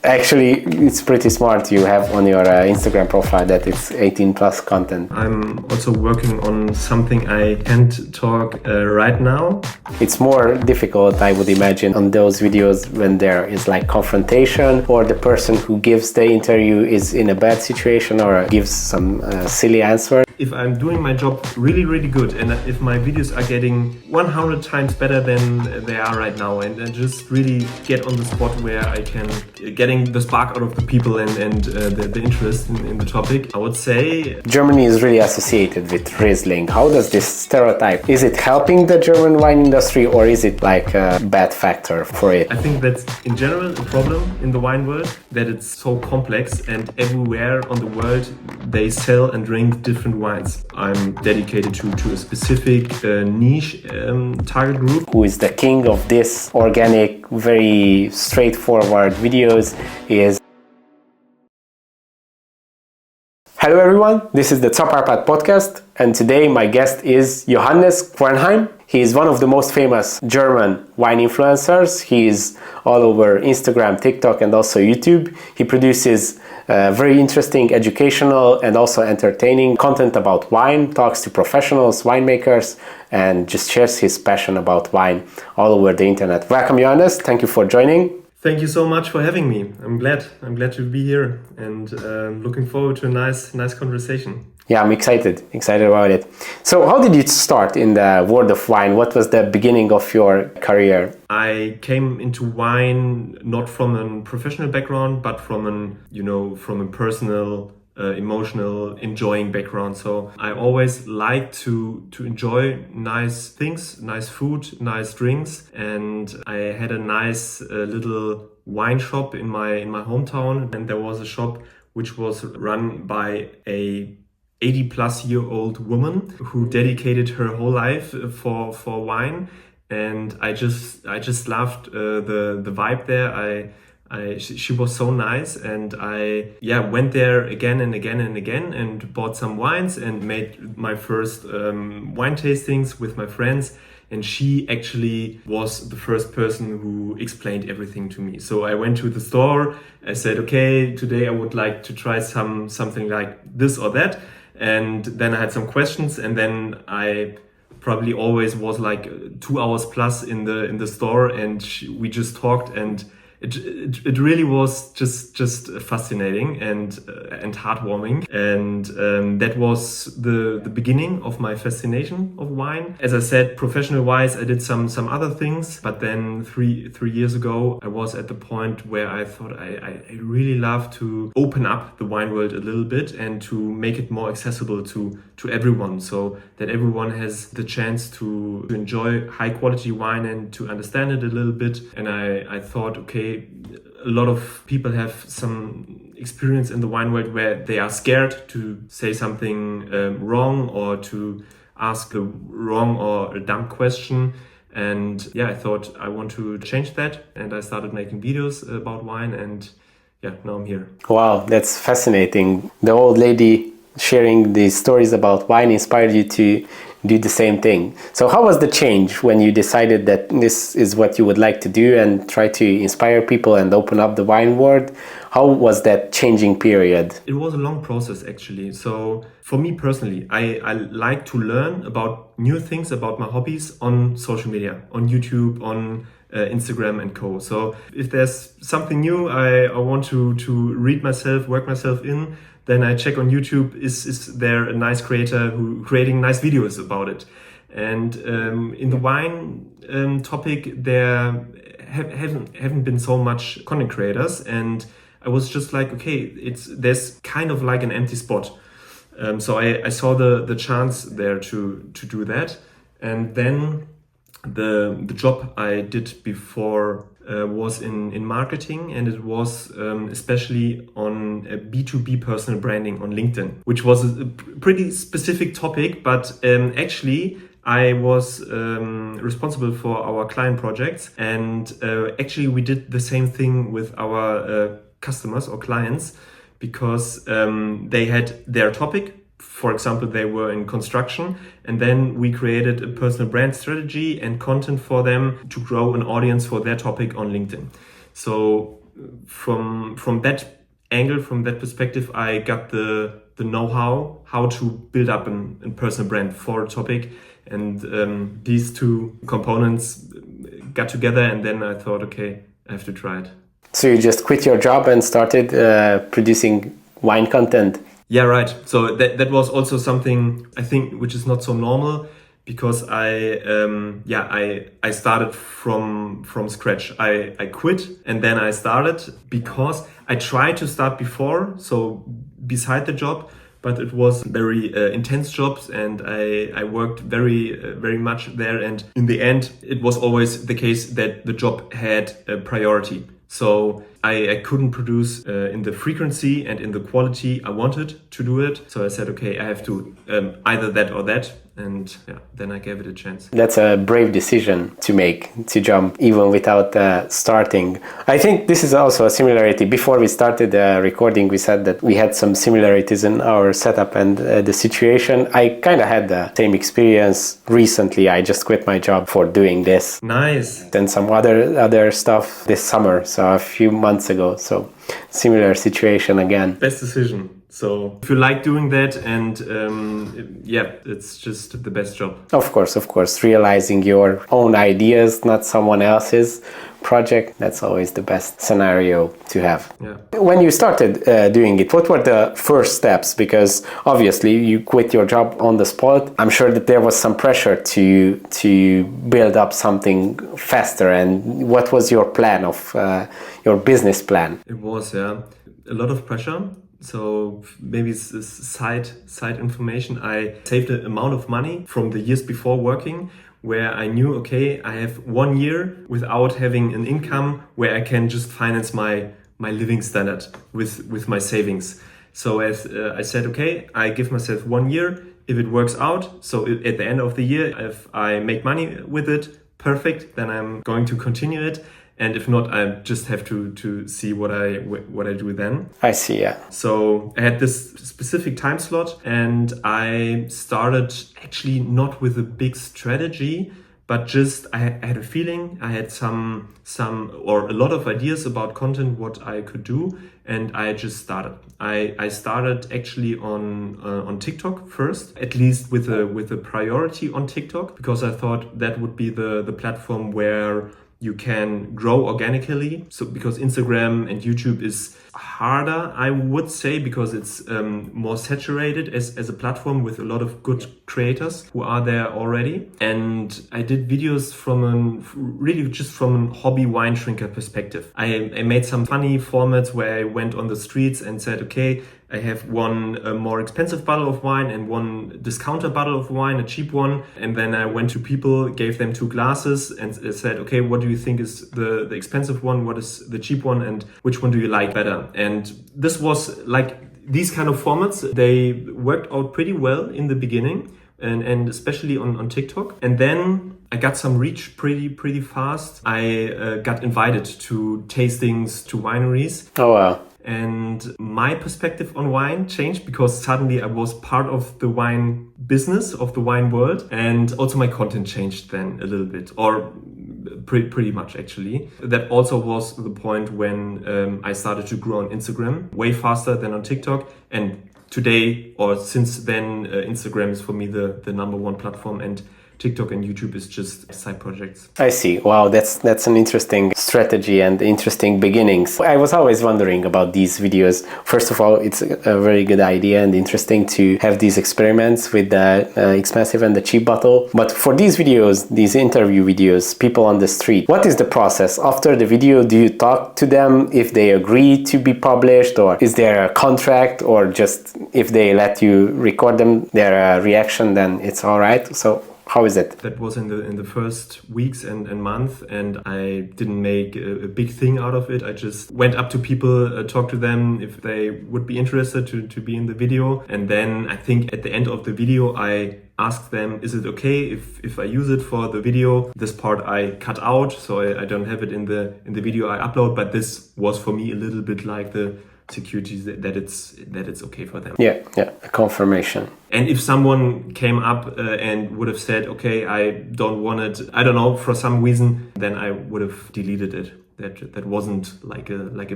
Actually, it's pretty smart. You have on your Instagram profile that it's 18 plus content. I'm also working on something I can't talk right now. It's more difficult, I would imagine, on those videos when there is like confrontation or the person who gives the interview is in a bad situation or gives some silly answer. If I'm doing my job really, really good and if my videos are getting 100 times better than they are right now and I just really get on the spot where I can getting the spark out of the people and the interest in the topic, I would say Germany is really associated with Riesling. How does this stereotype, is it helping the German wine industry or is it like a bad factor for it? I think that's in general a problem in the wine world, that it's so complex and everywhere on the world they sell and drink different wines. I'm dedicated to a specific niche target group. Who is the king of this organic, very straightforward videos is... Hello everyone, this is the Zoparpad podcast and today my guest is Johannes Quernheim. He is one of the most famous German wine influencers. He is all over Instagram, TikTok and also YouTube. He produces very interesting, educational and also entertaining content about wine, talks to professionals, winemakers and just shares his passion about wine all over the internet. Welcome Johannes, thank you for joining. Thank you so much for having me. I'm glad to be here and looking forward to a nice conversation. Yeah, I'm excited about it. So how did you start in the world of wine? What was the beginning of your career? I came into wine not from a professional background, but from a personal, emotional, enjoying background. So I always liked to enjoy nice things, nice food, nice drinks. And I had a nice little wine shop in my hometown. And there was a shop which was run by a 80-plus-year-old woman who dedicated her whole life for wine, and I just loved the vibe there. She was so nice, and I went there again and again and again and bought some wines and made my first wine tastings with my friends. And she actually was the first person who explained everything to me. So I went to the store. I said, okay, today I would like to try something like this or that. And then I had some questions, and then I probably always was like 2 hours plus in the store, and we just talked, and it really was just fascinating and heartwarming, and that was the beginning of my fascination of wine. As I said, professional wise, I did some other things, but then three years ago, I was at the point where I thought I really love to open up the wine world a little bit and to make it more accessible to everyone, so that everyone has the chance to enjoy high quality wine and to understand it a little bit. And I thought, okay, a lot of people have some experience in the wine world where they are scared to say something wrong or to ask a wrong or a dumb question. And I thought I want to change that, and I started making videos about wine, and now I'm here. Wow, that's fascinating. The old lady sharing these stories about wine inspired you to do the same thing. So how was the change when you decided that this is what you would like to do and try to inspire people and open up the wine world? How was that changing period? It was a long process actually. So for me personally, I like to learn about new things about my hobbies on social media, on YouTube, on Instagram and co. So if there's something new I want to read myself, work myself in, then I check on YouTube, is there a nice creator who creating nice videos about it? And in the wine topic, there haven't been so much content creators, and I was just like, okay, there's kind of like an empty spot. So I saw the chance there to do that, and then the job I did before was in marketing, and it was especially on B2B personal branding on LinkedIn, which was a pretty specific topic, but actually I was responsible for our client projects, and actually we did the same thing with our customers or clients, because they had their topic. For example, they were in construction, and then we created a personal brand strategy and content for them to grow an audience for their topic on LinkedIn. So from that angle, from that perspective, I got the know-how how to build up a personal brand for a topic. And these two components got together, and then I thought, okay, I have to try it. So you just quit your job and started producing wine content? Yeah, right. So that was also something I think which is not so normal, because I started from scratch. I quit and then I started, because I tried to start before, so beside the job, but it was very intense jobs, and I worked very much there. And in the end, it was always the case that the job had a priority. So I couldn't produce in the frequency and in the quality I wanted to do it. So I said, okay, I have to either that or that. And then I gave it a chance. That's a brave decision to make, to jump even without starting. I think this is also a similarity. Before we started recording, we said that we had some similarities in our setup and the situation. I kind of had the same experience recently. I just quit my job for doing this. Nice. And some other stuff this summer, so a few months ago. So similar situation again. Best decision. So if you like doing that, and it's just the best job. Of course, realizing your own ideas, not someone else's project, that's always the best scenario to have. Yeah. When you started doing it, what were the first steps? Because obviously you quit your job on the spot. I'm sure that there was some pressure to build up something faster. And what was your plan of your business plan? It was a lot of pressure. So maybe it's side information. I saved an amount of money from the years before working, where I knew, okay, I have 1 year without having an income where I can just finance my living standard with my savings. So as I said, okay, I give myself 1 year. If it works out, so at the end of the year, if I make money with it, perfect, then I'm going to continue it. And if not, I just have to see what I do then. I see, yeah. So I had this specific time slot, and I started actually not with a big strategy, but just I had a feeling. I had some or a lot of ideas about content, what I could do, and I just started. I started actually on TikTok first, at least with a priority on TikTok, because I thought that would be the platform where you can grow organically. So because Instagram and YouTube is harder, I would say, because it's more saturated as a platform with a lot of good creators who are there already. And I did videos from a hobby wine drinker perspective. I made some funny formats where I went on the streets and said, okay, I have one more expensive bottle of wine and one discounter bottle of wine, a cheap one. And then I went to people, gave them 2 glasses and said, okay, what do you think is the expensive one? What is the cheap one? And which one do you like better? And this was like these kind of formats. They worked out pretty well in the beginning, and especially on TikTok. And then I got some reach pretty fast. I got invited to tastings, to wineries. Oh, wow. And my perspective on wine changed, because suddenly I was part of the wine business, of the wine world. And also my content changed then a little bit, or pretty much actually. That also was the point when I started to grow on Instagram way faster than on TikTok. And today, or since then, Instagram is for me the number one platform, and TikTok and YouTube is just side projects. I see. Wow, that's an interesting strategy and interesting beginnings. I was always wondering about these videos. First of all, it's a very good idea and interesting to have these experiments with the expensive and the cheap bottle. But for these videos, these interview videos, people on the street, what is the process? After the video, do you talk to them if they agree to be published, or is there a contract, or just if they let you record them, their reaction, then it's all right? So how is it? That was in the first weeks and month, and I didn't make a big thing out of it. I just went up to people, talked to them if they would be interested to be in the video. And then I think at the end of the video, I asked them, is it okay if I use it for the video? This part I cut out, so I don't have it in the video I upload, but this was for me a little bit like the security that it's okay for them. Yeah, a confirmation. And if someone came up and would have said, okay, I don't want it, I don't know, for some reason, then I would have deleted it. that wasn't like a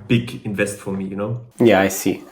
big invest for me, you know. Yeah, I see.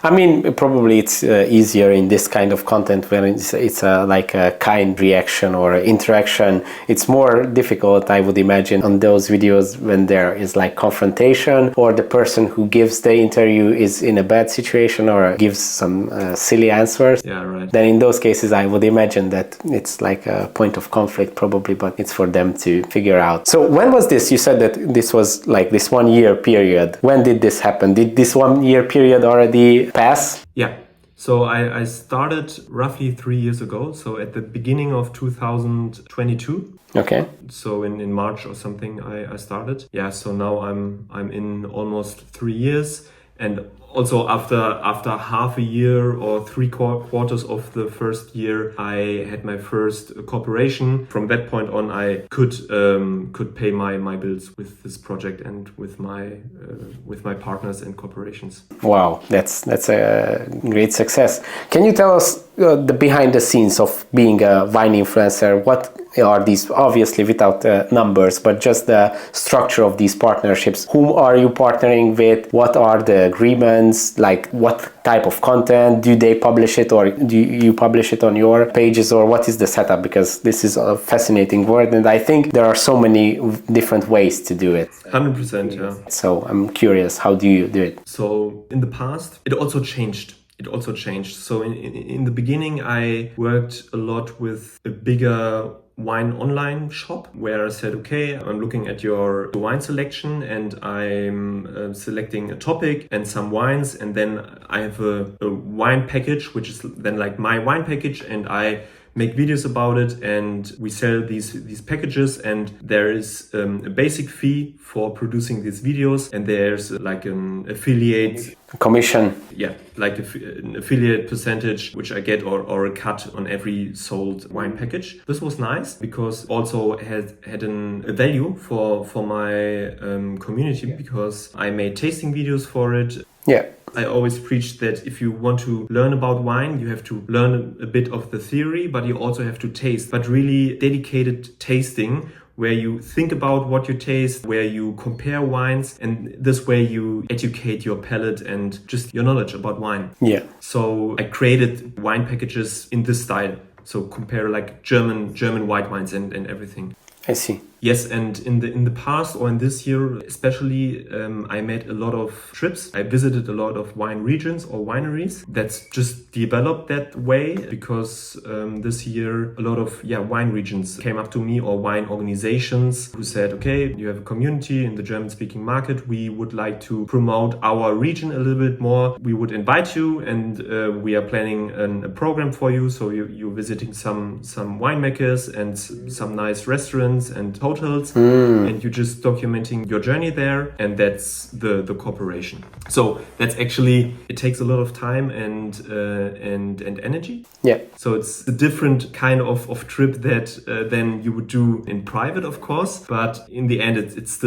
I mean, probably it's easier in this kind of content when it's like a kind reaction or interaction. It's more difficult, I would imagine, on those videos when there is like confrontation, or the person who gives the interview is in a bad situation or gives some silly answers. Yeah, right. Then in those cases, I would imagine that it's like a point of conflict probably, but it's for them to figure out. So when was this? You said that this was like this 1 year period. When did this happen? Did this 1 year period already pass? Yeah. So I started roughly 3 years ago. So at the beginning of 2022. Okay. So in March or something, I started. Yeah. So now I'm in almost 3 years. And also after half a year or three quarters of the first year, I had my first corporation. From that point on, I could pay my bills with this project and with my partners and corporations. Wow, that's a great success. Can you tell us the behind the scenes of being a wine influencer? What are these, obviously without numbers, but just the structure of these partnerships? Whom are you partnering with? What are the agreements? Like, what type of content? Do they publish it, or do you publish it on your pages, or what is the setup? Because this is a fascinating word, and I think there are so many different ways to do it. 100%, yeah. So I'm curious, how do you do it? So in the past, it also changed. So in the beginning, I worked a lot with a bigger wine online shop where I said, okay, I'm looking at your wine selection and I'm selecting a topic and some wines, and then I have a wine package, which is then like my wine package, and I make videos about it, and we sell these packages, and there is a basic fee for producing these videos, and there's like an affiliate commission. Yeah, like an affiliate percentage which I get, or a cut on every sold wine package. This was nice because also had a value for my community, because I made tasting videos for it. Yeah. I always preach that if you want to learn about wine, you have to learn a bit of the theory, but you also have to taste. But really dedicated tasting, where you think about what you taste, where you compare wines, and this way you educate your palate and just your knowledge about wine. Yeah. So I created wine packages in this style. So compare like German white wines and everything. I see. Yes, and in the past, or in this year especially, I made a lot of trips. I visited a lot of wine regions or wineries. That's just developed that way because this year a lot of wine regions came up to me, or wine organizations, who said, okay, you have a community in the German-speaking market. We would like to promote our region a little bit more. We would invite you, and we are planning a program for you. So you're visiting some winemakers and some nice restaurants and hotels, and you're just documenting your journey there, and that's the cooperation. So that's actually, it takes a lot of time and energy. Yeah. So it's a different kind of trip that than you would do in private, of course, but in the end it's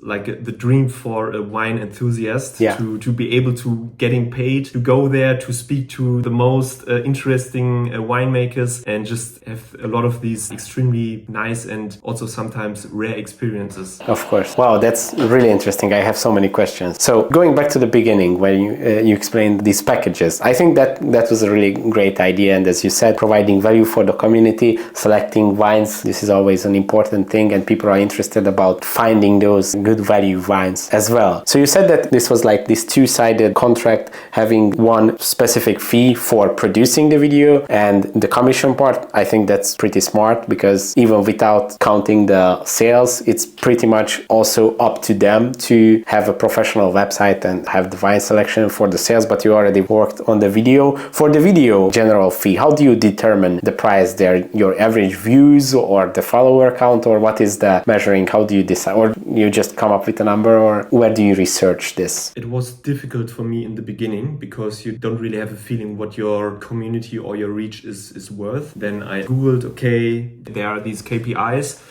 like the dream for a wine enthusiast to be able to getting paid to go there to speak to the most interesting winemakers and just have a lot of these extremely nice and also sometimes rare experiences. Of course. Wow, that's really interesting. I have so many questions. So going back to the beginning when you explained these packages, I think that was a really great idea. And as you said, providing value for the community, selecting wines, this is always an important thing, and people are interested about finding those good value wines as well. So you said that this was like this two-sided contract, having one specific fee for producing the video and the commission part. I think that's pretty smart, because even without counting the sales, it's pretty much also up to them to have a professional website and have the wine selection for the sales, but you already worked on the video. For the video general fee, how do you determine the price there? Your average views or the follower count, or what is the measuring? How do you decide? Or you just come up with a number, or where do you research this? It was difficult for me in the beginning because you don't really have a feeling what your community or your reach is worth. Then I Googled, okay, there are these KPIs,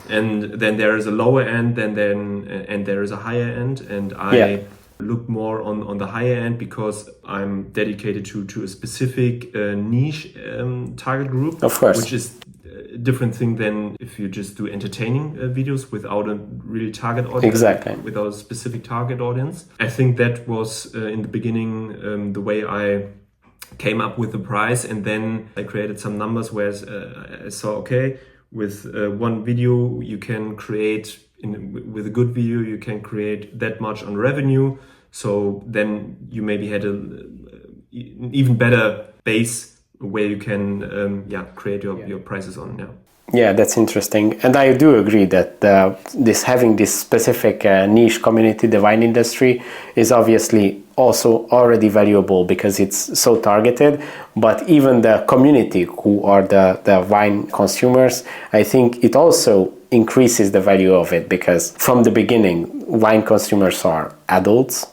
and then there is a lower end, and there is a higher end, and I look more on the higher end because I'm dedicated to a specific niche target group, of course, which is different thing than if you just do entertaining videos without a real target audience. Exactly. Without a specific target audience. I think that was in the beginning the way I came up with the price, and then I created some numbers where I saw, okay, with one video you can create, with a good video you can create that much on revenue. So then you maybe had an even better base where you can create your prices on. Yeah, that's interesting. And I do agree that having this specific niche community, the wine industry, is obviously also already valuable because it's so targeted. But even the community who are the wine consumers, I think it also increases the value of it, because from the beginning, wine consumers are adults.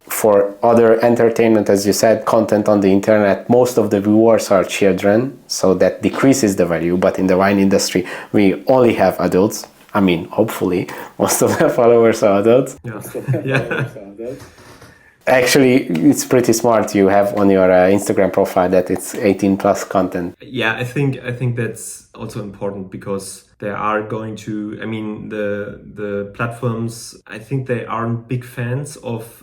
For other entertainment, as you said, content on the internet, most of the viewers are children, so that decreases the value. But in the wine industry, we only have adults. I mean, hopefully, most of the followers are adults. Yeah. Actually, it's pretty smart. You have on your Instagram profile that it's 18 plus content. Yeah, I think that's also important, because there are going to, I mean, the platforms, I think they aren't big fans of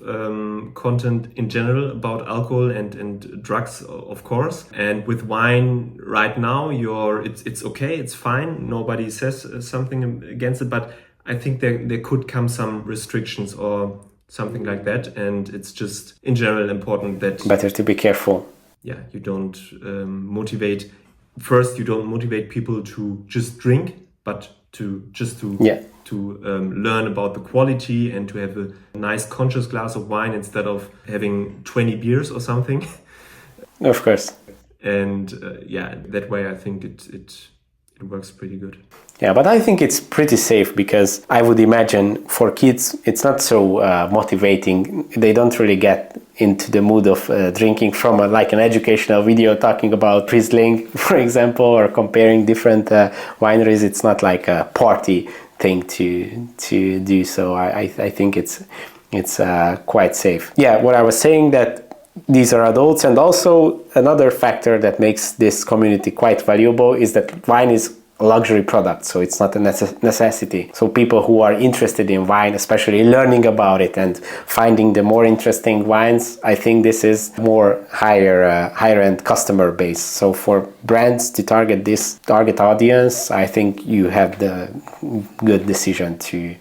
content in general about alcohol and drugs, of course. And with wine right now, it's okay, it's fine. Nobody says something against it, but I think there could come some restrictions or something like that. And it's just in general important that better to be careful. Yeah, you don't motivate people to just drink, but to learn about the quality and to have a nice conscious glass of wine instead of having 20 beers or something. Of course. And that way I think it works pretty good. Yeah, but I think it's pretty safe, because I would imagine for kids it's not so motivating. They don't really get into the mood of drinking from like an educational video talking about Riesling, for example, or comparing different wineries. It's not like a party thing to do. So I think it's quite safe. Yeah, what I was saying, that these are adults, and also another factor that makes this community quite valuable is that wine is a luxury product, so it's not a necessity. So people who are interested in wine, especially learning about it and finding the more interesting wines, I think this is more higher end customer base. So for brands to target this target audience, I think you have the good decision to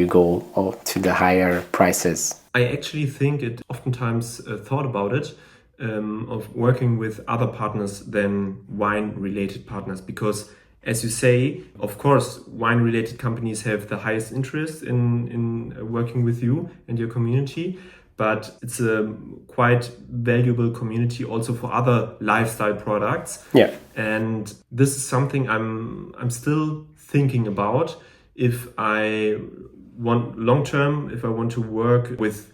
go to the higher prices. I actually think it oftentimes thought about it, of working with other partners than wine-related partners, because as you say, of course, wine-related companies have the highest interest in working with you and your community, but it's a quite valuable community also for other lifestyle products. Yeah. And this is something I'm still thinking about. If I want long-term, if I want to work with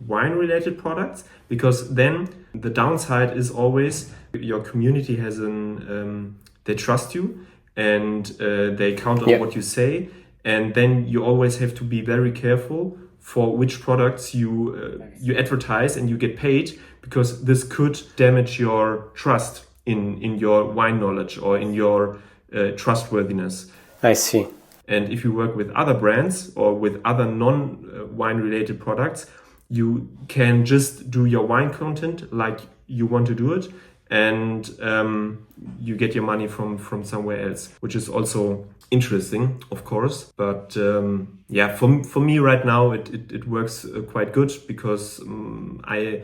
wine-related products, because then the downside is always your community has they trust you, and they count on what you say, and then you always have to be very careful for which products you advertise and you get paid, because this could damage your trust in your wine knowledge or in your trustworthiness. I see. And if you work with other brands or with other non-wine related products, you can just do your wine content like you want to do it, and you get your money from somewhere else, which is also interesting, of course. But for me right now it works quite good, because I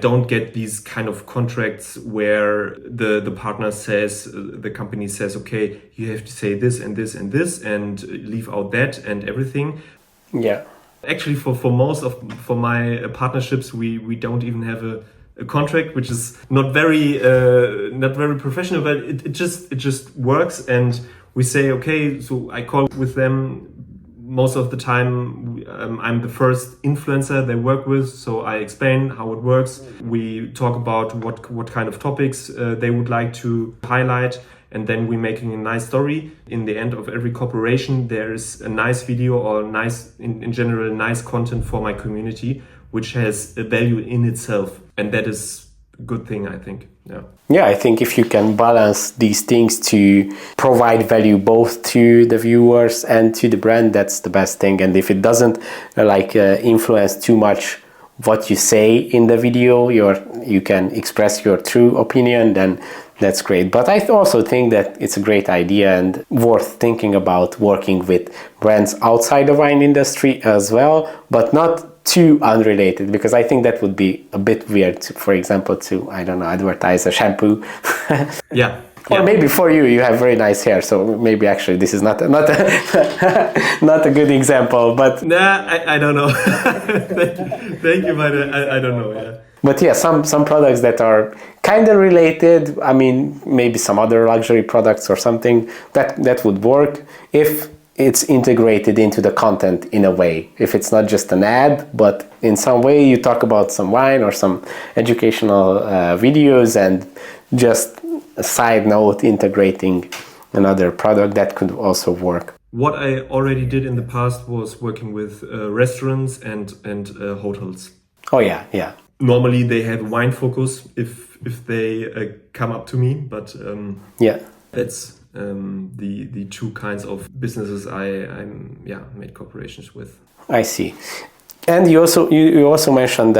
don't get these kind of contracts where the partner says, the company says, okay, you have to say this and this and this and leave out that and everything. Yeah. Actually, for my partnerships, we don't even have a contract, which is not very professional, but it just works. And we say, okay, so I call with them. Most of the time, I'm the first influencer they work with, so I explain how it works. We talk about what kind of topics they would like to highlight, and then we're making a nice story. In the end of every cooperation, there is a nice video or in general, nice content for my community, which has a value in itself. And that is good thing, I think. Yeah. Yeah, I think if you can balance these things to provide value both to the viewers and to the brand, that's the best thing. And if it doesn't influence too much what you say in the video, you can express your true opinion, then that's great. But I also think that it's a great idea and worth thinking about working with brands outside the wine industry as well, but not too unrelated, because I think that would be a bit weird, for example, to, I don't know, advertise a shampoo. Yeah. Or maybe for you, you have very nice hair, so maybe actually this is not a good example, but... Nah, I don't know. Thank you, but I don't know, yeah. But yeah, some products that are kind of related, I mean, maybe some other luxury products or something, that would work if it's integrated into the content in a way. If it's not just an ad, but in some way you talk about some wine or some educational videos, and just a side note integrating another product, that could also work. What I already did in the past was working with restaurants and hotels. Oh yeah. Normally they have wine focus if they come up to me, but that's the two kinds of businesses I made cooperations with. I see. And you also mentioned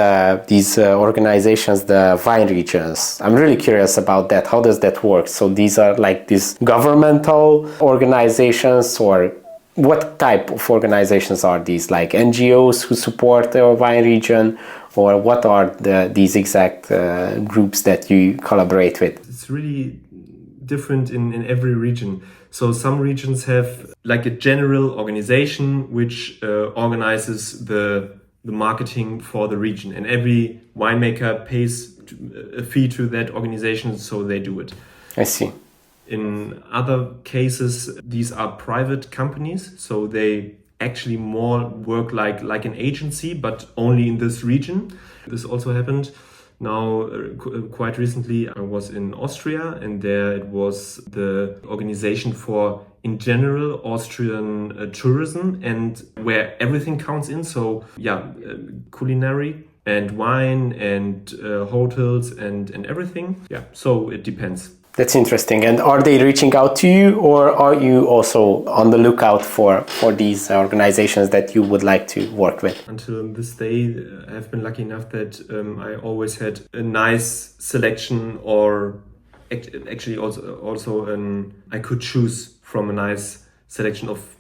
these organizations, the wine regions. I'm really curious about that. How does that work? So these are like these governmental organizations, or what type of organizations are these? Like NGOs who support the wine region, or what are these exact groups that you collaborate with? It's really different in every region. So some regions have like a general organization which organizes the marketing for the region, and every winemaker pays a fee to that organization, so they do it. I see. In other cases, these are private companies, so they actually more work like an agency, but only in this region. This also happened. Now, quite recently, I was in Austria, and there it was the organization for, in general, Austrian tourism, and where everything counts in. So, culinary and wine and hotels and everything. Yeah, so it depends. That's interesting. And are they reaching out to you, or are you also on the lookout for these organizations that you would like to work with? Until this day, I've been lucky enough that I always had a nice selection, or actually also I could choose from a nice selection of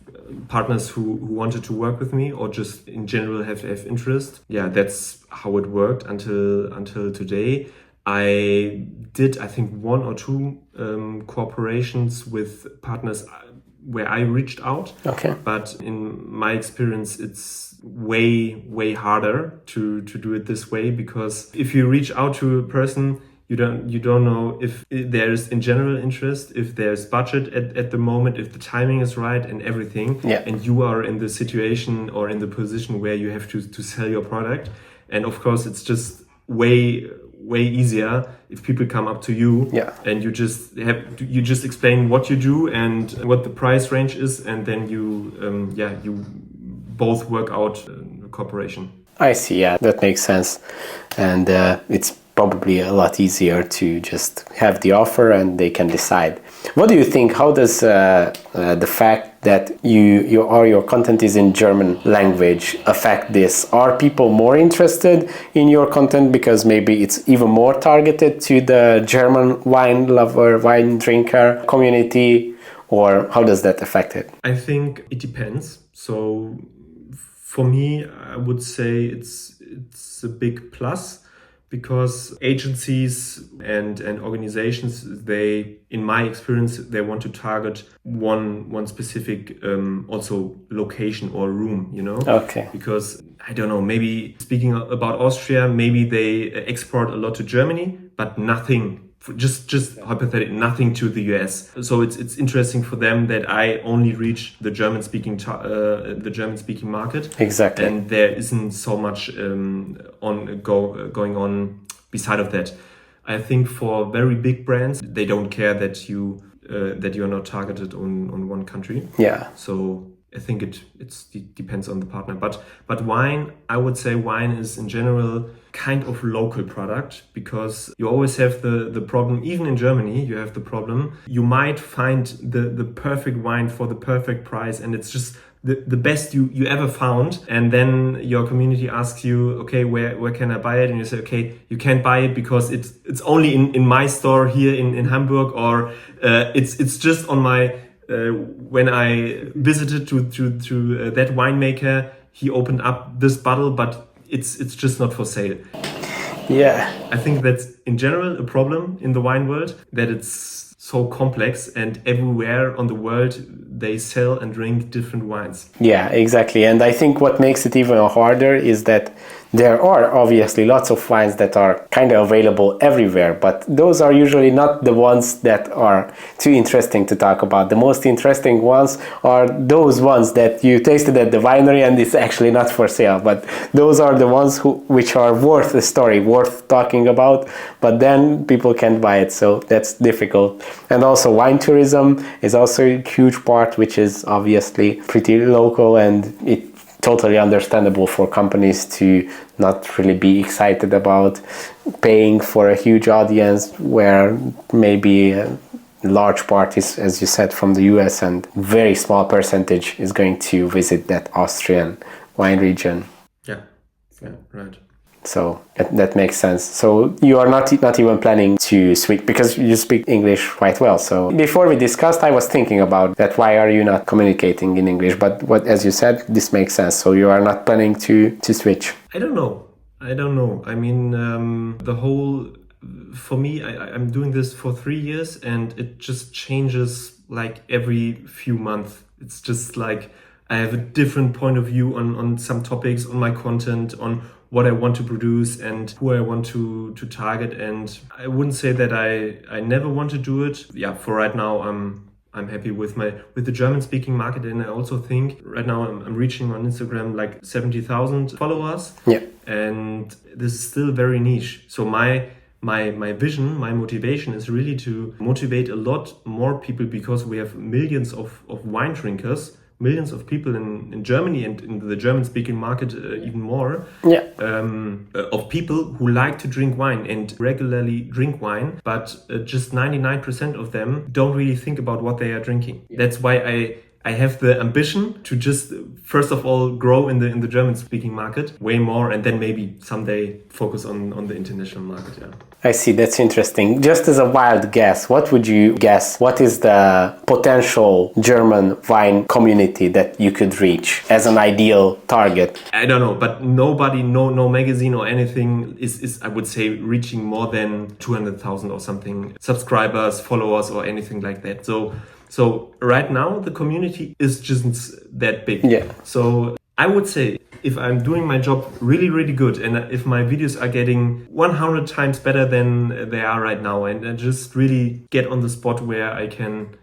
partners who wanted to work with me, or just in general have interest. Yeah, that's how it worked until today. I did, I think, 1 or 2 cooperations with partners where I reached out. Okay. But in my experience, it's way harder to do it this way, because if you reach out to a person, you don't know if there's in general interest, if there's budget at the moment, if the timing is right and everything. Yeah. And you are in the situation or in the position where you have to sell your product. And of course, it's just way easier if people come up to you, and you just explain what you do and what the price range is, and then you both work out a cooperation. I see. Yeah, that makes sense, and it's probably a lot easier to just have the offer and they can decide. What do you think? How does the fact that your content is in German language affect this? Are people more interested in your content because maybe it's even more targeted to the German wine lover, wine drinker community, or how does that affect it? I think it depends. So for me, I would say it's a big plus, because agencies and organizations, they, in my experience, they want to target one specific also location or room, you know? Okay. Because, I don't know, maybe speaking about Austria, maybe they export a lot to Germany, but nothing, just hypothetically, nothing to the US. So it's interesting for them that I only reach the German-speaking market. Exactly. And there isn't so much going on beside of that. I think for very big brands, they don't care that you're not targeted on one country. Yeah. So I think it depends on the partner. But wine, I would say wine is in general kind of local product, because you always have the problem, even in Germany, you have the problem. You might find the perfect wine for the perfect price, and it's just the best you ever found. And then your community asks you, okay, where can I buy it? And you say, okay, you can't buy it because it's only in my store here in Hamburg, or it's just on my when I visited to that winemaker, he opened up this bottle, but it's just not for sale. Yeah. I think that's in general a problem in the wine world, that it's so complex, and everywhere on the world they sell and drink different wines. Yeah, exactly. And I think what makes it even harder is that there are obviously lots of wines that are kind of available everywhere, but those are usually not the ones that are too interesting to talk about. The most interesting ones are those ones that you tasted at the winery and it's actually not for sale, but those are the ones which are worth a story, worth talking about, but then people can't buy it, so that's difficult. And also wine tourism is also a huge part, which is obviously pretty local, and it totally understandable for companies to not really be excited about paying for a huge audience where maybe a large part is, as you said, from the US, and very small percentage is going to visit that Austrian wine region. Yeah, right. So that makes sense. So you are not even planning to switch, because you speak English quite well. So before we discussed, I was thinking about that. Why are you not communicating in English? But as you said, this makes sense. So you are not planning to switch. I don't know. I mean, for me, I'm doing this for 3 years, and it just changes like every few months. It's just like I have a different point of view on some topics, on my content, on what I want to produce and who I want to target. And I wouldn't say that I never want to do it. Yeah, for right now, I'm happy with the German speaking market, and I also think right now I'm reaching on Instagram like 70,000 followers. Yeah, and this is still very niche. So my vision, my motivation is really to motivate a lot more people, because we have millions of wine drinkers, millions of people in Germany, and in the German-speaking market even more. Yeah. Of people who like to drink wine and regularly drink wine, but just 99% of them don't really think about what they are drinking. Yeah. That's why I have the ambition to just first of all grow in the German-speaking market way more, and then maybe someday focus on the international market. Yeah. I see, that's interesting. Just as a wild guess, what would you guess? What is the potential German wine community that you could reach as an ideal target? I don't know, but nobody, no magazine or anything is I would say reaching more than 200,000 or something subscribers, followers, or anything like that. So right now the community is just that big. Yeah. So I would say, if I'm doing my job really, really good, and if my videos are getting 100 times better than they are right now, and I just really get on the spot where I can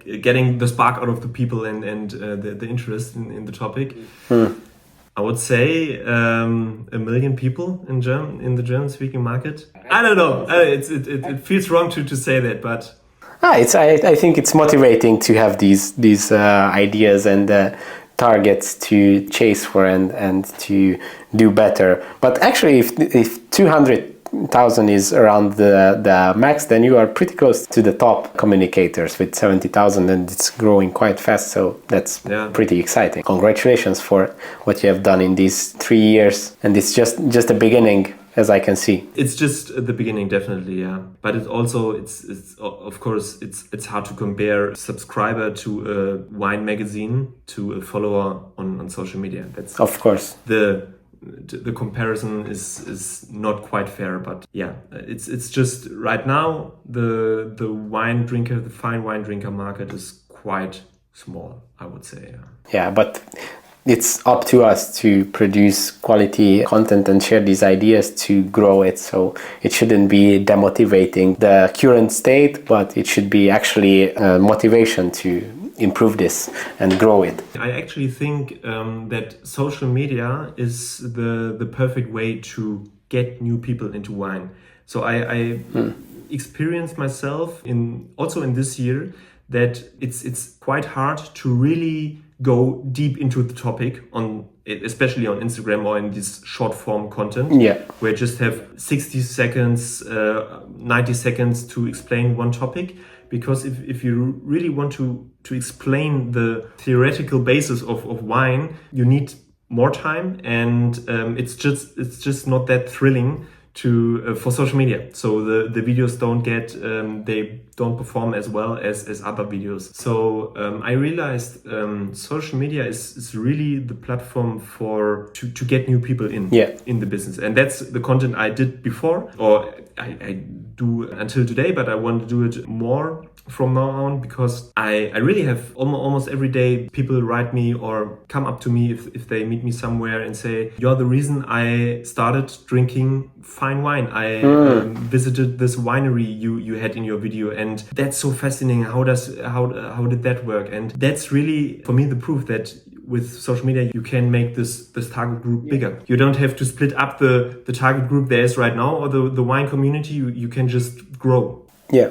getting the spark out of the people and the interest in the topic, I would say 1 million people in the German-speaking market. I don't know. It feels wrong to say that, but I think it's motivating to have these ideas and targets to chase for and to do better. But actually, if 200,000 is around the max, then you are pretty close to the top communicators with 70,000, and it's growing quite fast. So that's pretty exciting. Congratulations for what you have done in these 3 years, and it's just the beginning, as I can see. It's just the beginning, definitely, yeah. But it's also it's of course it's hard to compare a subscriber to a wine magazine to a follower on social media. That's of course the comparison is not quite fair, but yeah, it's just right now the fine wine drinker market is quite small, I would say. Yeah, but it's up to us to produce quality content and share these ideas to grow it. So it shouldn't be demotivating the current state, but it should be actually a motivation to improve this and grow it. I actually think that social media is the perfect way to get new people into wine. So I experienced myself also in this year that it's quite hard to really go deep into the topic on, especially on Instagram or in this short form content, where you just have 60 seconds, 90 seconds to explain one topic. Because if you really want to explain the theoretical basis of wine, you need more time, and it's just not that thrilling to for social media. So the videos don't get they don't perform as well as other videos. So I realized social media is really the platform to get new people in the business, and that's the content I did before, or I do until today, but I want to do it more from now on, because I really have almost every day people write me or come up to me if they meet me somewhere and say, you're the reason I started drinking fine wine. I visited this winery you had in your video, and that's so fascinating. How did that work? And that's really for me the proof that with social media you can make this target group bigger. You don't have to split up the target group there is right now, or the wine community. You can just grow. Yeah.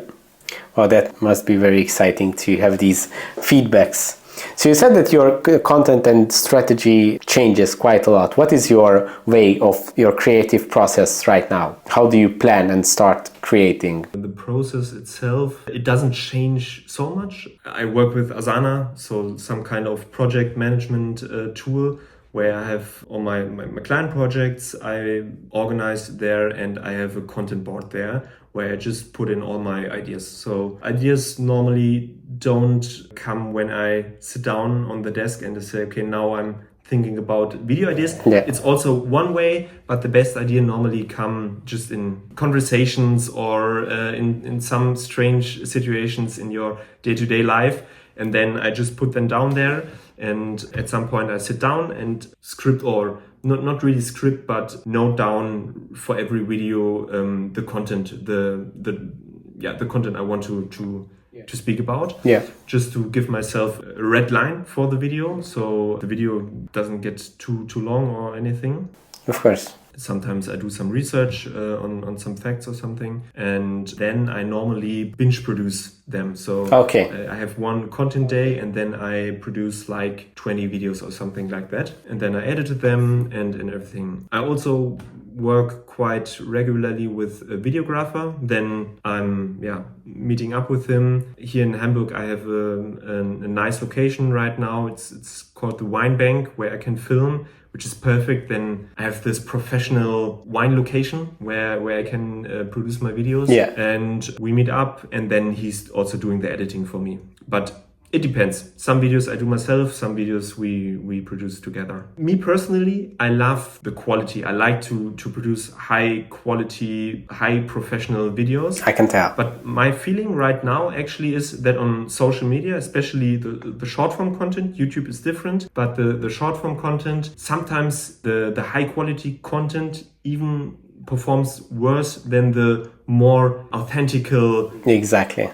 Well, that must be very exciting to have these feedbacks. So you said that your content and strategy changes quite a lot. What is your way of your creative process right now? How do you plan and start creating? The process itself, it doesn't change so much. I work with Asana, so some kind of project management tool, where I have all my client projects I organize there, and I have a content board there where I just put in all my ideas. So ideas normally don't come when I sit down on the desk and I say, okay, now I'm thinking about video ideas. Yeah. It's also one way, but the best idea normally come just in conversations or in some strange situations in your day-to-day life. And then I just put them down there. And at some point I sit down and script, or not really script, but note down for every video the content, the content I want to speak about. Yeah. Just to give myself a red line for the video, so the video doesn't get too long or anything. Of course. Sometimes I do some research on some facts or something, and then I normally binge produce them. So I have one content day, and then I produce like 20 videos or something like that, and then I edited them and everything. I also work quite regularly with a videographer. Then I'm meeting up with him. Here in Hamburg I have a nice location right now. It's called the Wine Bank, where I can film, which is perfect. Then I have this professional wine location where I can produce my videos. Yeah. And we meet up, and then he's also doing the editing for me. But it depends. Some videos I do myself, some videos we produce together. Me personally, I love the quality. I like to produce high quality, high professional videos. I can tell. But my feeling right now actually is that on social media, especially the short form content, YouTube is different, but the short form content, sometimes the high quality content even performs worse than the more authentical. Exactly.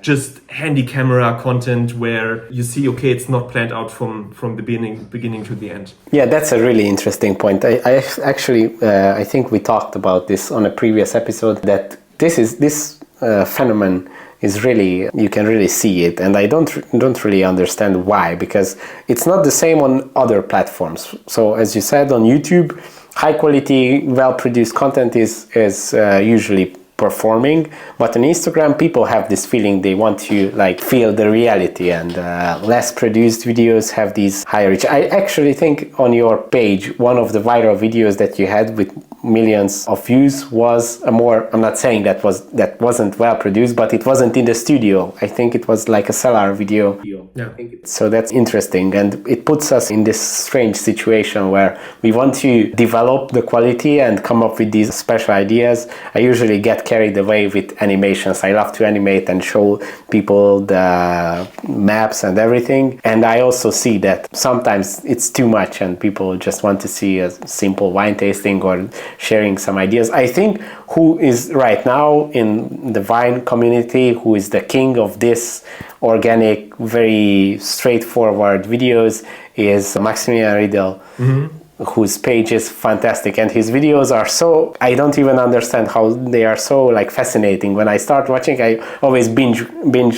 Just handy camera content where you see, okay, it's not planned out from the beginning to the end. Yeah, that's a really interesting point. I actually I think we talked about this on a previous episode, that this phenomenon is really, you can really see it, and I don't really understand why, because it's not the same on other platforms. So as you said, on YouTube, high quality, well produced content is usually performing, but on Instagram people have this feeling they want to like feel the reality, and less produced videos have these higher reach. I actually think on your page one of the viral videos that you had with millions of views was a more, I'm not saying that wasn't well produced, but it wasn't in the studio. I think it was like a cellar video. Yeah. So that's interesting, and it puts us in this strange situation where we want to develop the quality and come up with these special ideas. I usually get carried away with animations. I love to animate and show people the maps and everything, and I also see that sometimes it's too much and people just want to see a simple wine tasting or sharing some ideas. I think who is right now in the wine community, who is the king of this organic, very straightforward videos, is Maximilian Riedel. Mm-hmm. Whose page is fantastic, and his videos are so, I don't even understand how they are so like fascinating. When I start watching, I always binge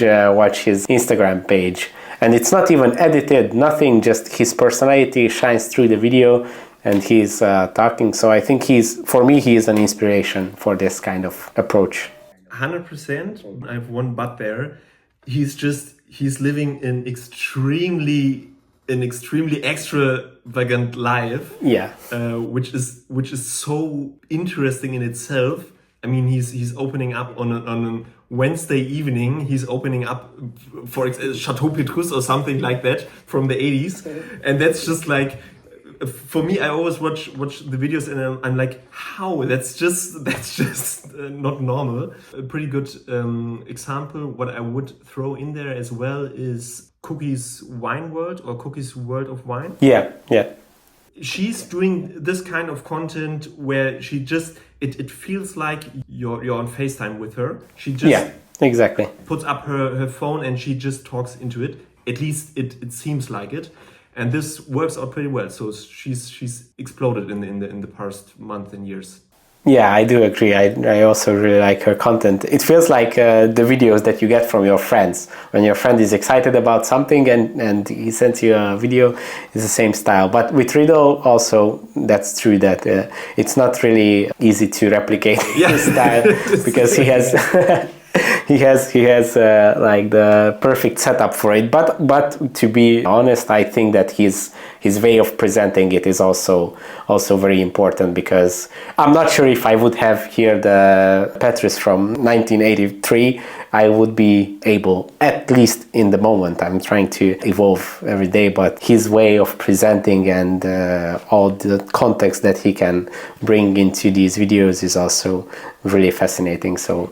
watch his Instagram page, and it's not even edited, nothing, just his personality shines through the video and he's talking. So I think for me, he is an inspiration for this kind of approach. 100%. I have one but there. He's living an extremely extravagant life. Yeah. Which is so interesting in itself. I mean, he's opening up on a Wednesday evening. He's opening up for Chateau Petrus or something like that from the 80s, and that's just like, for me, I always watch the videos and I'm like, how? That's just not normal. A pretty good example, what I would throw in there as well, is Cookie's Wine World or Cookie's World of Wine. Yeah. She's doing this kind of content where she just, it feels like you're on FaceTime with her. She just exactly puts up her phone and she just talks into it. At least it seems like it. And this works out pretty well. So she's exploded in the past month and years. Yeah, I do agree. I also really like her content. It feels like the videos that you get from your friends. When your friend is excited about something and he sends you a video, it's the same style. But with Riedel also, that's true that it's not really easy to replicate his style because he has... he has like the perfect setup for it, but to be honest, I think that his way of presenting it is also very important, because I'm not sure if I would have here the Petrus from 1983, I would be able, at least in the moment. I'm trying to evolve every day, but his way of presenting and all the context that he can bring into these videos is also really fascinating. So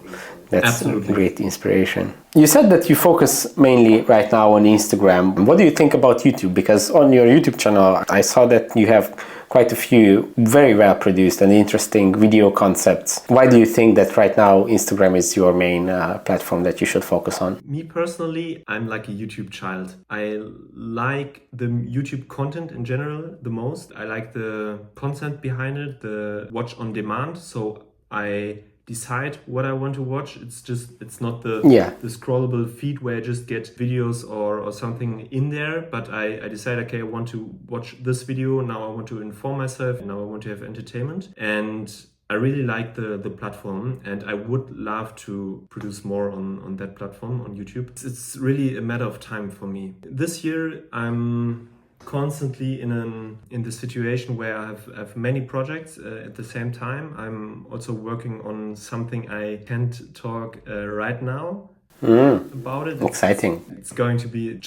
that's absolutely great inspiration. You said that you focus mainly right now on Instagram. What do you think about YouTube? Because on your YouTube channel, I saw that you have quite a few very well produced and interesting video concepts. Why do you think that right now Instagram is your main platform that you should focus on? Me personally, I'm like a YouTube child. I like the YouTube content in general the most. I like the content behind it, the watch on demand. So I decide what I want to watch. It's not the scrollable feed where I just get videos or something in there, but I decide, okay, I want to watch this video, now I want to inform myself, now I want to have entertainment. And I really like the platform, and I would love to produce more on that platform, on YouTube. It's really a matter of time for me. This year I'm constantly in the situation where I have many projects at the same time. I'm also working on something I can't talk right now about it. Exciting. It's going to be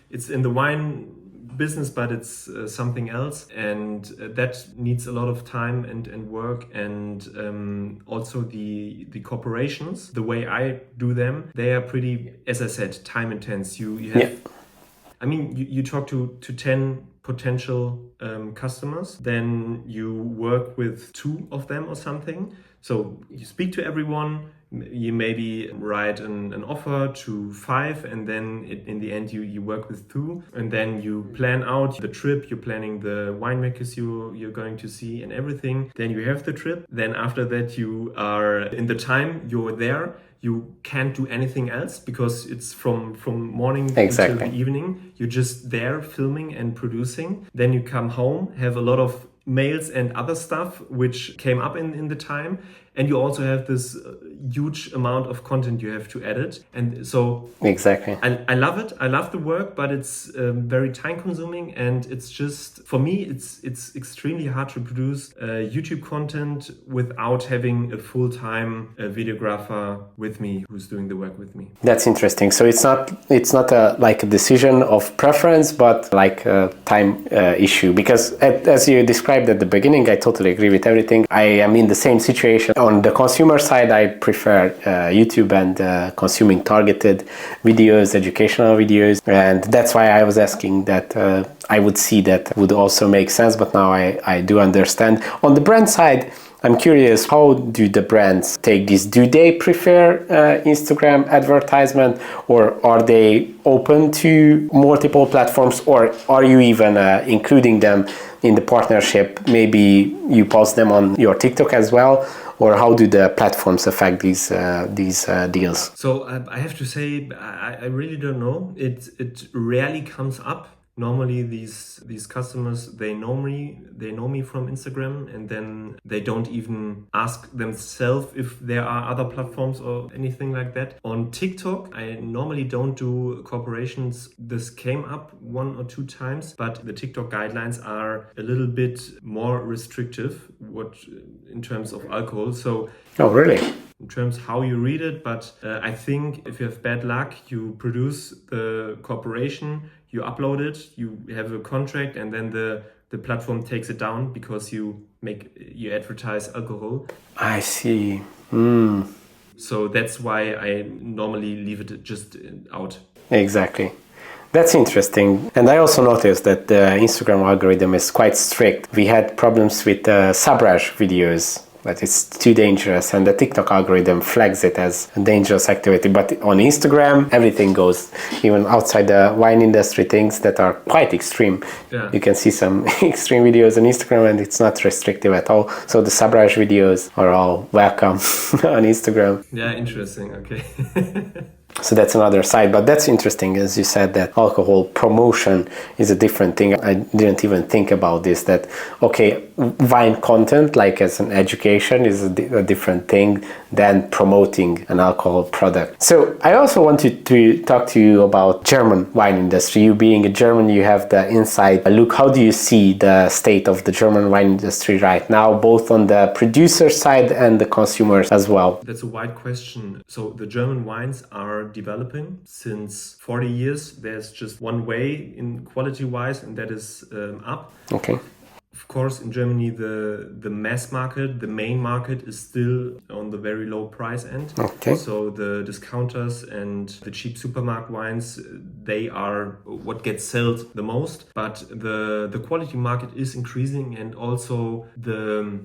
it's in the wine business, but it's something else, and that needs a lot of time and work, and also the corporations, the way I do them, they are pretty, as I said, time intense. You have I mean, you talk to 10 potential customers, then you work with 2 of them or something. So you speak to everyone, you maybe write an offer to 5, and then in the end you work with 2, and then you plan out the trip, you're planning the winemakers you're going to see and everything. Then you have the trip. Then after that you are in the time you're there. You can't do anything else because it's from morning until the evening. You're just there filming and producing. Then you come home, have a lot of mails and other stuff which came up in the time. And you also have this huge amount of content you have to edit. And so I love it. I love the work, but it's very time consuming. And it's just, for me, it's extremely hard to produce YouTube content without having a full-time videographer with me who's doing the work with me. That's interesting. So it's not like a decision of preference, but like a time issue. Because as you described at the beginning, I totally agree with everything. I am in the same situation. On the consumer side, I prefer YouTube and consuming targeted videos, educational videos. And that's why I was asking that I would see that would also make sense. But now I do understand. On the brand side, I'm curious, how do the brands take this? Do they prefer Instagram advertisement, or are they open to multiple platforms, or are you even including them in the partnership? Maybe you post them on your TikTok as well, or how do the platforms affect these deals? So I have to say, I really don't know. It rarely comes up. Normally, these customers, they know me from Instagram, and then they don't even ask themselves if there are other platforms or anything like that. On TikTok, I normally don't do corporations. This came up 1 or 2 times, but the TikTok guidelines are a little bit more restrictive in terms of alcohol. So Oh, really? in terms how you read it, but I think if you have bad luck, you produce the corporation, you upload it, you have a contract, and then the platform takes it down because you advertise alcohol. I see. So that's why I normally leave it just out. Exactly. That's interesting. And I also noticed that the Instagram algorithm is quite strict. We had problems with subrage videos, that it's too dangerous, and the TikTok algorithm flags it as a dangerous activity. But on Instagram, everything goes, even outside the wine industry, things that are quite extreme. Yeah. You can see some extreme videos on Instagram, and it's not restrictive at all. So the subrage videos are all welcome on Instagram. Yeah, interesting. Okay. So that's another side, but that's interesting, as you said, that alcohol promotion is a different thing. I didn't even think about this, that, okay, wine content, like as an education, is a different thing than promoting an alcohol product. So I also wanted to talk to you about German wine industry. You being a German, you have the inside look. How do you see the state of the German wine industry right now, both on the producer side and the consumers as well? That's a wide question. So the German wines are developing since 40 years. There's just one way in quality wise, and that is up. Okay. Of course, in Germany, the mass market, the main market, is still on the very low price end. Okay. So the discounters and the cheap supermarket wines, they are what gets sold the most. But the quality market is increasing, and also the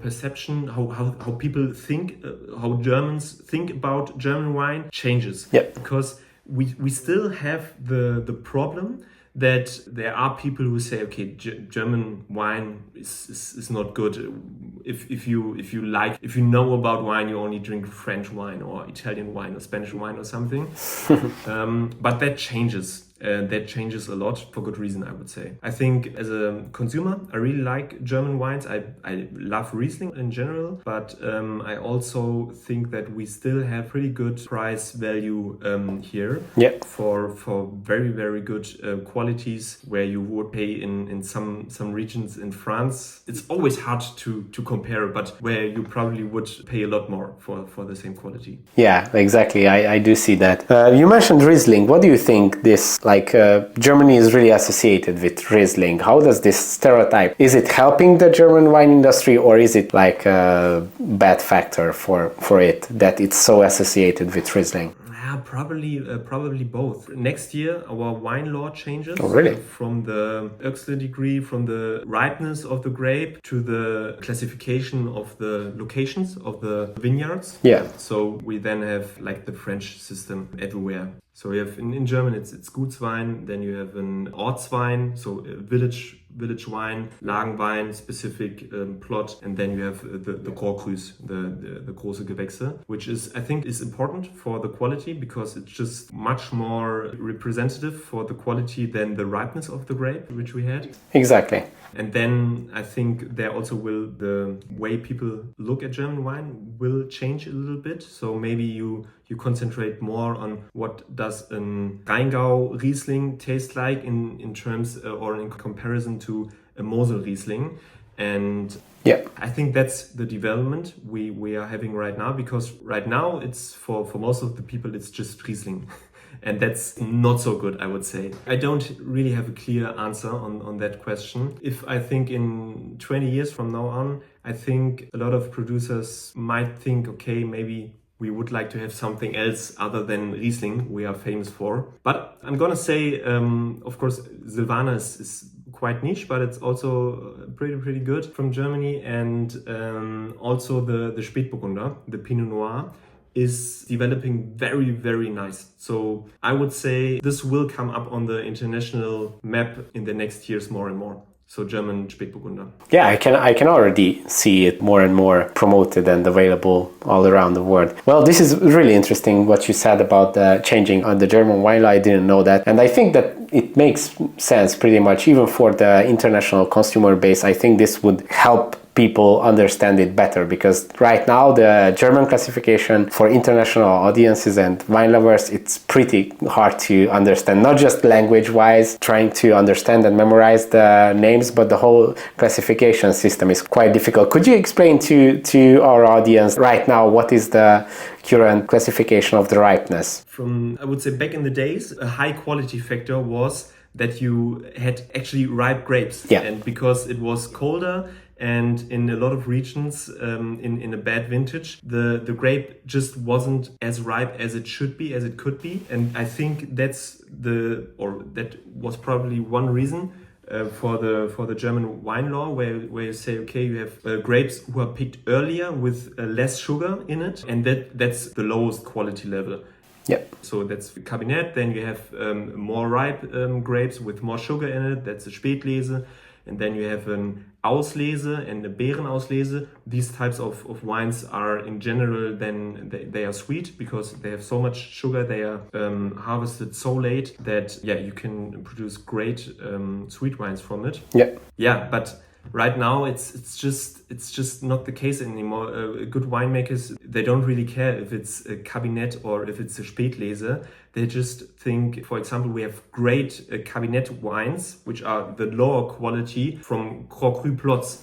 perception, how people think, how Germans think about German wine changes. Yep. Because we still have the problem that there are people who say, okay, German wine is not good. If you know about wine, you only drink French wine or Italian wine or Spanish wine or something. But that changes. That changes a lot for good reason, I would say. I think as a consumer, I really like German wines. I love Riesling in general, but I also think that we still have pretty good price value here. Yeah. For very, very good qualities where you would pay in some regions in France. It's always hard to compare, but where you probably would pay a lot more for the same quality. Yeah, exactly. I do see that. You mentioned Riesling. What do you think this, Germany is really associated with Riesling? How does this stereotype, is it helping the German wine industry, or is it like a bad factor for it that it's so associated with Riesling? Probably both. Next year, our wine law changes. Oh, really? From the Oechsle degree, from the ripeness of the grape to the classification of the locations of the vineyards. Yeah. So we then have like the French system everywhere. So you have in German it's Gutswein, then you have an Ortswein, so village wine, Lagenwein, specific plot, and then you have the Großkrüß, the große Gewächse, which I think is important for the quality because it's just much more representative for the quality than the ripeness of the grape, which we had. Exactly. And then I think there also the way people look at German wine will change a little bit. So maybe you concentrate more on what does an Rheingau Riesling taste like in terms or in comparison to a Mosel Riesling. And yeah, I think that's the development we are having right now, because right now it's for most of the people it's just Riesling. And that's not so good, I would say. I don't really have a clear answer on that question. If I think in 20 years from now on, I think a lot of producers might think, okay, maybe we would like to have something else other than Riesling we are famous for. But I'm gonna say, of course, Silvaner is quite niche, but it's also pretty good from Germany. And also the Spätburgunder, the Pinot Noir, is developing very, very nice. So I would say this will come up on the international map in the next years more and more. so German Spätburgunder. Yeah, I can already see it more and more promoted and available all around the world. Well, this is really interesting what you said about the changing on the German wine law. I didn't know that, and I think that it makes sense pretty much even for the international consumer base. I think this would help people understand it better, because right now the German classification for international audiences and wine lovers, it's pretty hard to understand, not just language wise trying to understand and memorize the names, but the whole classification system is quite difficult. Could you explain to our audience right now what is the current classification of the ripeness? From, I would say, back in the days, a high quality factor was that you had actually ripe grapes. Yeah. And because it was colder, and in a lot of regions, in a bad vintage, the grape just wasn't as ripe as it should be, as it could be. And I think that was probably one reason for the German wine law, where you say, okay, you have grapes who are picked earlier with less sugar in it, and that's the lowest quality level. Yeah. So that's Cabernet. Then you have more ripe grapes with more sugar in it. That's a Spätlese. And then you have an Auslese and a Beerenauslese. These types of wines are in general, then they are sweet because they have so much sugar. They are harvested so late that you can produce great sweet wines from it. Yeah, but right now it's just not the case anymore. Good winemakers, they don't really care if it's a Cabernet or if it's a Spätlese. They just think, for example, we have great Cabernet wines, which are the lower quality from Grand Cru plots.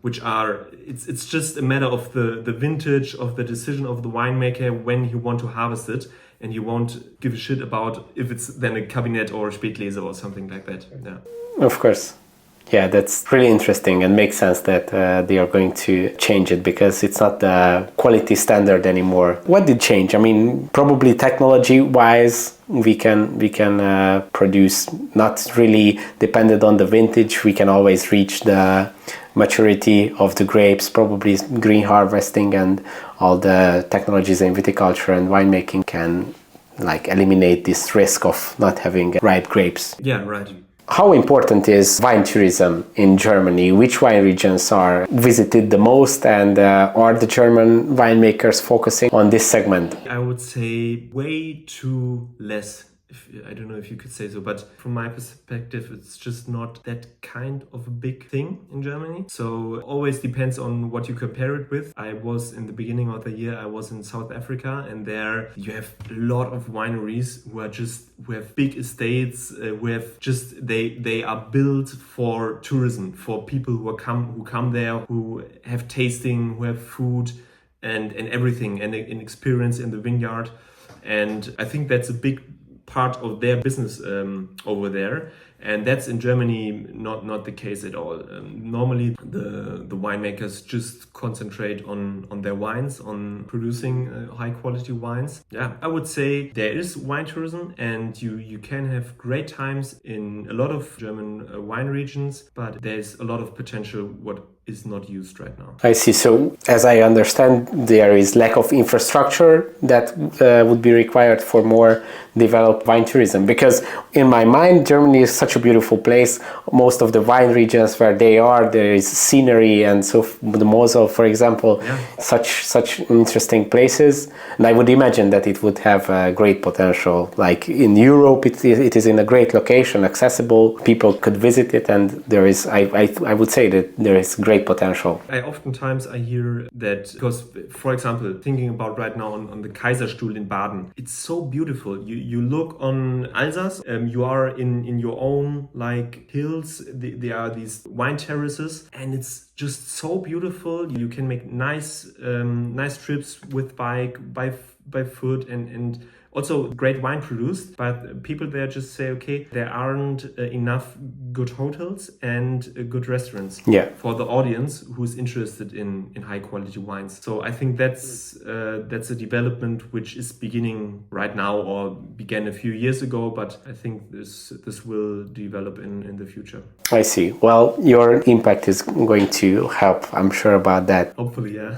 Which are, it's just a matter of the vintage, of the decision of the winemaker when he want to harvest it, and you won't give a shit about if it's then a Cabernet or a Spätlese or something like that. Yeah. Of course. Yeah, that's really interesting, and makes sense that they are going to change it, because it's not the quality standard anymore. What did change? I mean, probably technology-wise, we can produce, not really dependent on the vintage. We can always reach the maturity of the grapes. Probably green harvesting and all the technologies in viticulture and winemaking can eliminate this risk of not having ripe grapes. Yeah, right. How important is wine tourism in Germany? Which wine regions are visited the most, and are the German winemakers focusing on this segment? I would say way too less. I don't know if you could say so, but from my perspective, it's just not that kind of a big thing in Germany. So it always depends on what you compare it with. I was in the beginning of the year, I was in South Africa, and there you have a lot of wineries who have big estates, they are built for tourism, for people who come there, who have tasting, who have food and everything, and an experience in the vineyard. And I think that's a big part of their business over there, and that's in Germany not the case at all. Normally the winemakers just concentrate on their wines, on producing high quality wines. Yeah, I would say there is wine tourism, and you can have great times in a lot of German wine regions, but there's a lot of potential what is not used right now. I see. So, as I understand, there is lack of infrastructure that would be required for more developed wine tourism. Because in my mind, Germany is such a beautiful place. Most of the wine regions where there is scenery, and so the Mosel, for example, such interesting places. And I would imagine that it would have great potential. Like in Europe, it is in a great location, accessible. People could visit it, and there is, I would say that there is great potential. Oftentimes I hear that, because, for example, thinking about right now on the Kaiserstuhl in Baden, it's so beautiful. You look on Alsace, you are in your own hills. There are these wine terraces, and it's just so beautiful. You can make nice trips with bike, by foot, and also great wine produced, but people there just say, okay, there aren't enough good hotels and good restaurants for the audience who's interested in high quality wines. So I think that's a development which is beginning right now, or began a few years ago, but I think this will develop in the future. I see. Well, your impact is going to help, I'm sure about that. Hopefully, yeah.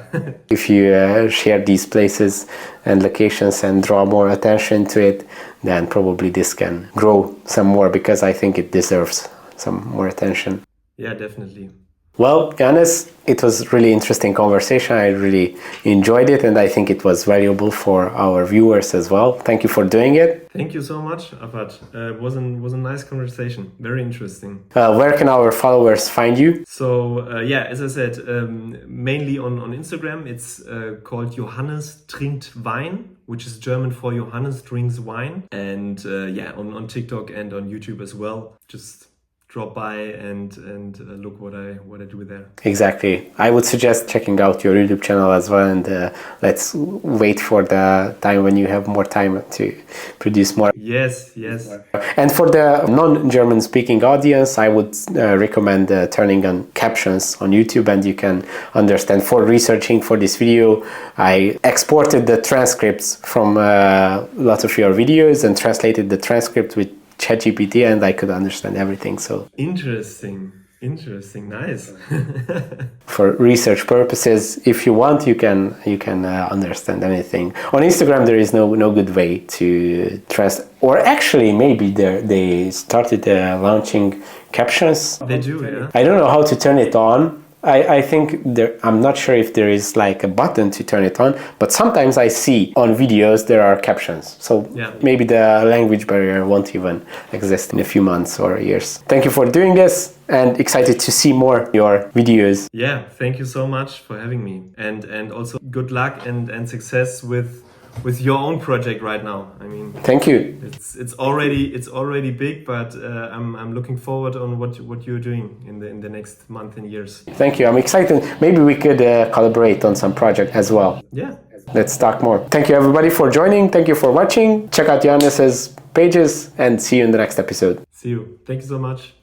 If you share these places and locations and draw more attention to it, then probably this can grow some more, because I think it deserves some more attention. Yeah, definitely. Well, Johannes, it was really interesting conversation. I really enjoyed it, and I think it was valuable for our viewers as well. Thank you for doing it. Thank you so much, Apat. It was a nice conversation. Very interesting. Where can our followers find you? So, yeah, as I said, mainly on Instagram, it's called Johannes trinkt Wein, which is German for Johannes drinks wine. And yeah, on TikTok and on YouTube as well. Just drop by and look what I do there. Exactly. I would suggest checking out your YouTube channel as well, and let's wait for the time when you have more time to produce more. Yes. And for the non-German speaking audience, I would recommend turning on captions on YouTube, and you can understand. For researching for this video, I exported the transcripts from a lot of your videos and translated the transcript with ChatGPT, and I could understand everything. So interesting, nice. For research purposes, if you want, you can understand anything. On Instagram, there is no good way to translate, or actually maybe they started launching captions. They do, yeah. I don't know how to turn it on. I think I'm not sure if there is like a button to turn it on, but sometimes I see on videos there are captions. So yeah, maybe the language barrier won't even exist in a few months or years. Thank you for doing this, and excited to see more your videos. Yeah, thank you so much for having me, and also good luck and success with your own project right now. I mean, thank you. It's already big, but I'm looking forward on what you're doing in the next month and years. Thank you. I'm excited. Maybe we could collaborate on some project as well. Yeah. Let's talk more. Thank you everybody for joining. Thank you for watching. Check out Johannes's pages and see you in the next episode. See you. Thank you so much.